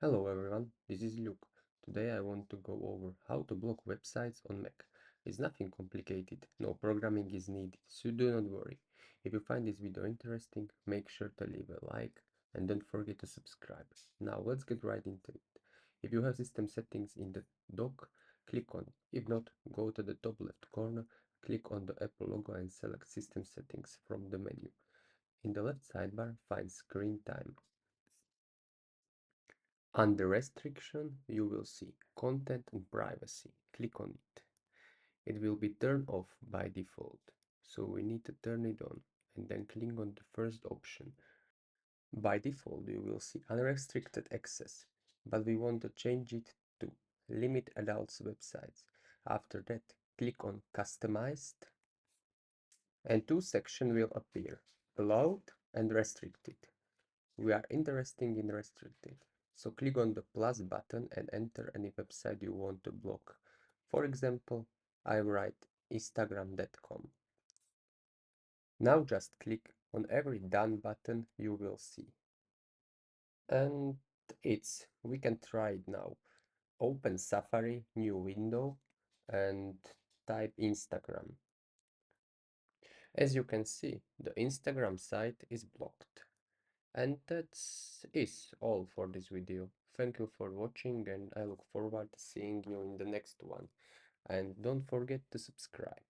Hello everyone, this is Luke. Today I want to go over how to block websites on Mac. It's nothing complicated, no programming is needed, so do not worry. If you find this video interesting, make sure to leave a like and don't forget to subscribe. Now let's get right into it. If you have system settings in the dock, click on. If not, go to the top left corner, click on the Apple logo and select System Settings from the menu. In the left sidebar, find Screen Time. Under restriction, you will see content and privacy. Click on it. It will be turned off by default, so we need to turn it on and then click on the first option. By default, you will see unrestricted access, but we want to change it to limit adults websites. After that, click on customized and two sections will appear, allowed and restricted. We are interested in restricted, so click on the plus button and enter any website you want to block. For example, I write instagram.com. Now just click on every done button you will see. And we can try it now. Open Safari, new window, and type Instagram. As you can see, the Instagram site is blocked. And that's is all for this video. Thank you for watching and I look forward to seeing you in the next one. And don't forget to subscribe.